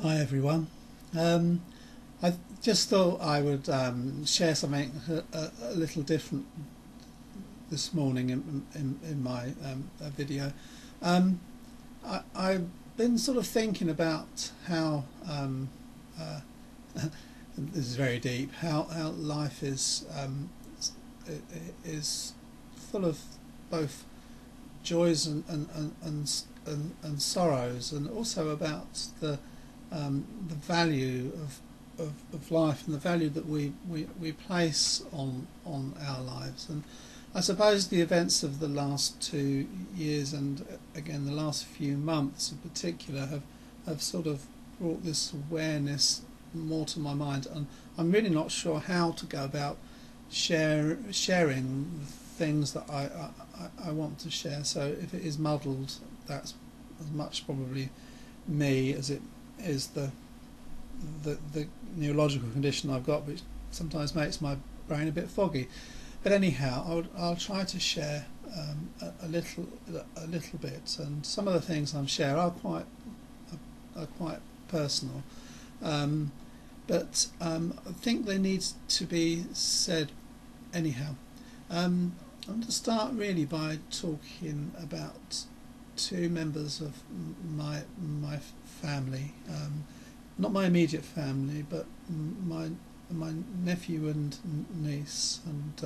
Hi everyone. I just thought I would share something a little different this morning in my video. I've been sort of thinking about how uh, this is very deep. How life is full of both joys and sorrows, and also about the value of life and the value that we place on our lives. And I suppose the events of the last 2 years, and again the last few months in particular, have sort of brought this awareness more to my mind, and I'm really not sure how to go about sharing things that I want to share. So if it is muddled, that's as much probably me as it is the neurological condition I've got, which sometimes makes my brain a bit foggy. But anyhow, I'll try to share a little bit, and some of the things I'm sharing are quite personal, but I think they need to be said anyhow. I'm going to start really by talking about two members of my family, not my immediate family, but my nephew and niece, and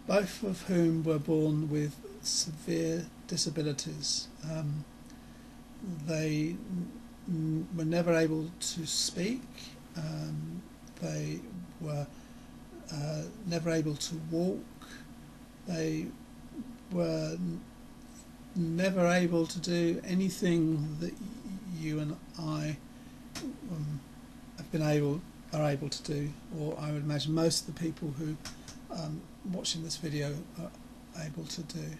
both of whom were born with severe disabilities. They were never able to speak. They were never able to walk. They were never able to do anything that you and I are able to do, or I would imagine most of the people who watching this video are able to do.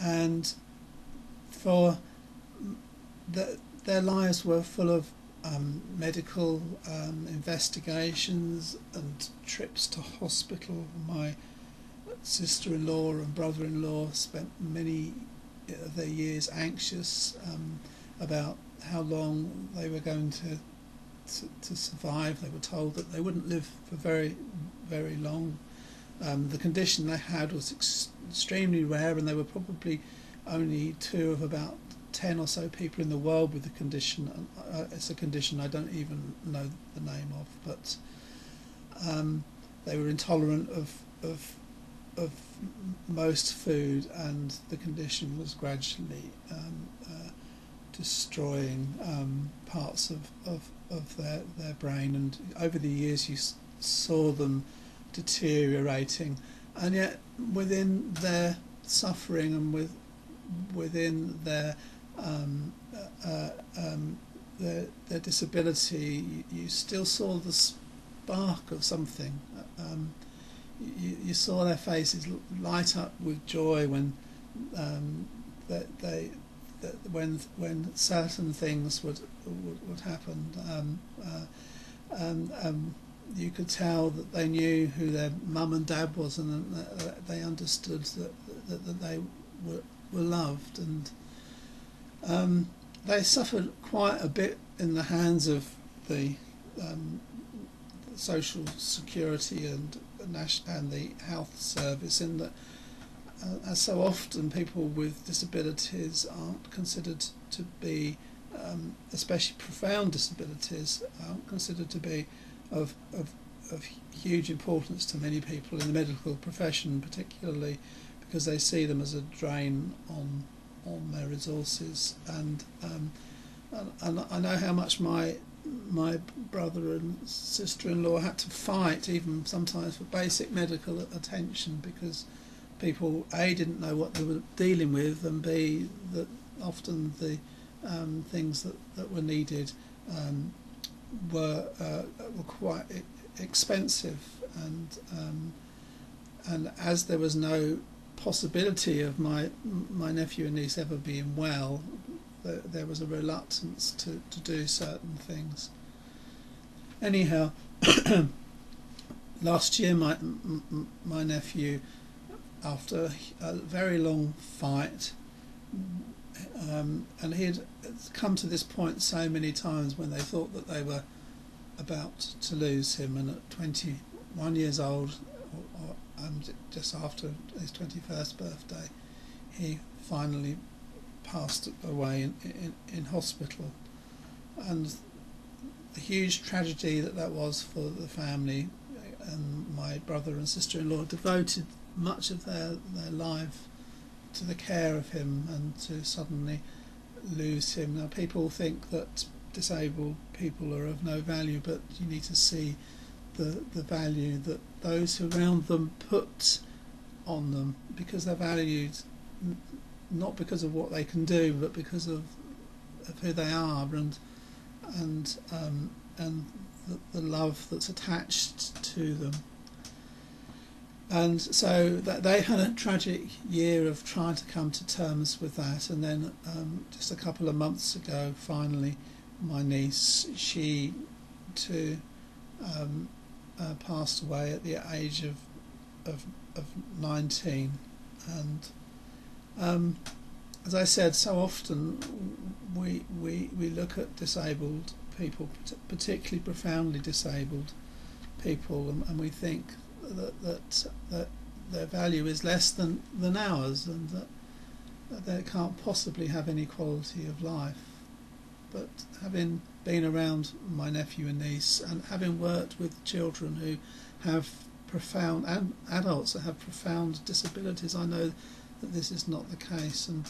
And for their lives were full of medical investigations and trips to hospital. My sister-in-law and brother-in-law spent many of their years anxious about how long they were going to survive. They were told that they wouldn't live for very, very long. The condition they had was extremely rare, and they were probably only two of about 10 or so people in the world with the condition. It's a condition I don't even know the name of, but they were intolerant of most food, and the condition was gradually destroying parts of their brain, and over the years you saw them deteriorating, and yet within their suffering and within their disability, you still saw the spark of something. You saw their faces light up with joy when when certain things would happen. You could tell that they knew who their mum and dad was, and that they understood that they were loved, and they suffered quite a bit in the hands of the social security and the health service, in that as so often people with disabilities aren't considered to be, especially profound disabilities, aren't considered to be of huge importance to many people in the medical profession, particularly because they see them as a drain on their resources. And I know how much my brother and sister-in-law had to fight, even sometimes, for basic medical attention, because people A, didn't know what they were dealing with, and B, that often the things that were needed were quite expensive, and as there was no possibility of my nephew and niece ever being well, there was a reluctance to do certain things. Anyhow, last year my nephew, after a very long fight, and he had come to this point so many times when they thought that they were about to lose him, and at 21 years old, just after his 21st birthday, he finally passed away in hospital. And the huge tragedy that was for the family, and my brother and sister-in-law devoted much of their life to the care of him, and to suddenly lose him. Now, people think that disabled people are of no value, but you need to see the value that those who around them put on them, because they're valued not because of what they can do, but because of who they are, and the love that's attached to them. And so that they had a tragic year of trying to come to terms with that, and then just a couple of months ago, finally, my niece, she too passed away at the age of 19. And as I said, so often we look at disabled people, particularly profoundly disabled people, and we think that their value is less than ours, and that they can't possibly have any quality of life. But having been around my nephew and niece, and having worked with children who have profound, and adults that have profound disabilities, I know that this is not the case. And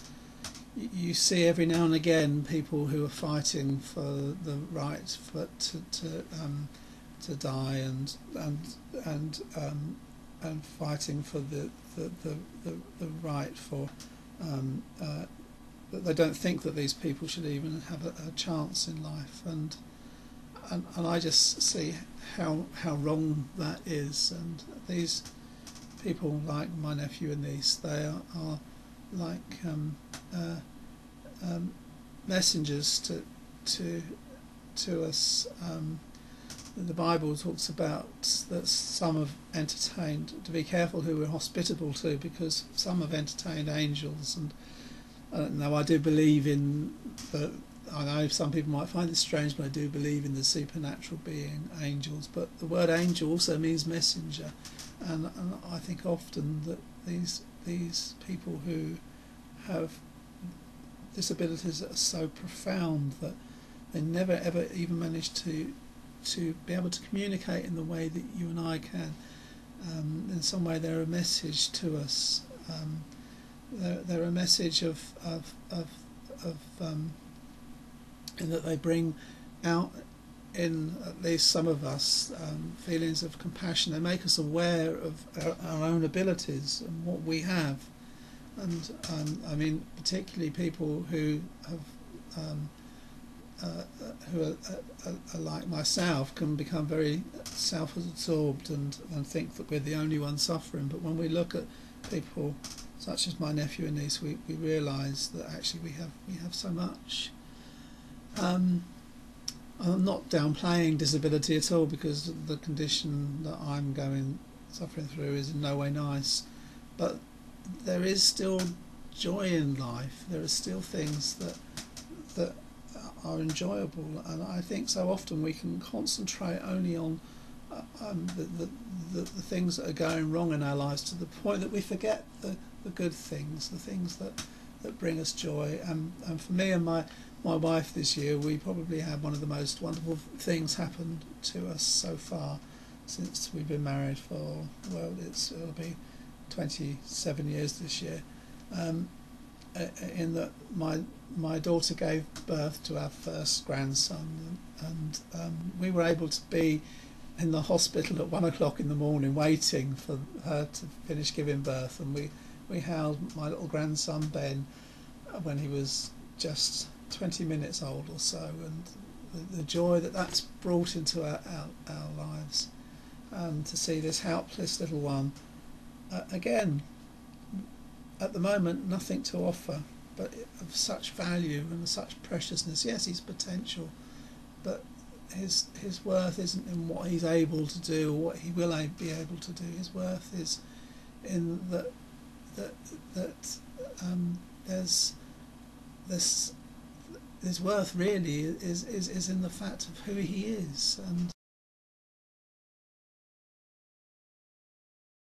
you see every now and again people who are fighting for the right to die, and fighting for the right for that they don't think that these people should even have a chance in life, and I just see how wrong that is. And these people, like my nephew and niece, they are like messengers to us. The Bible talks about that some have entertained, to be careful who we're hospitable to, because some have entertained angels. And now I do believe in the, I know some people might find this strange, but I do believe in the supernatural being angels. But the word angel also means messenger, and I think often that these people who have disabilities that are so profound that they never ever even manage to be able to communicate in the way that you and I can. In some way, they're a message to us. They're a message of in that they bring out, in at least some of us, feelings of compassion. They make us aware of our own abilities and what we have. And I mean, particularly people who have who are like myself can become very self-absorbed and think that we're the only ones suffering. But when we look at people such as my nephew and niece, we realise that actually we have so much. I'm not downplaying disability at all, because the condition that I'm suffering through is in no way nice, but there is still joy in life. There are still things that are enjoyable, and I think so often we can concentrate only on the things that are going wrong in our lives, to the point that we forget the good things, the things that bring us joy. And for me and my wife this year, we probably had one of the most wonderful things happen to us so far since we've been married for, well, it'll be 27 years this year. In that my daughter gave birth to our first grandson, and we were able to be in the hospital at 1 o'clock in the morning waiting for her to finish giving birth, and we held my little grandson Ben when he was just 20 minutes old or so, and the joy that's brought into our lives, to see this helpless little one, again, at the moment nothing to offer, but of such value and such preciousness. Yes, he's potential, but his worth isn't in what he's able to do or what he will be able to do. His worth is in that there's this his worth really is in the fact of who he is, and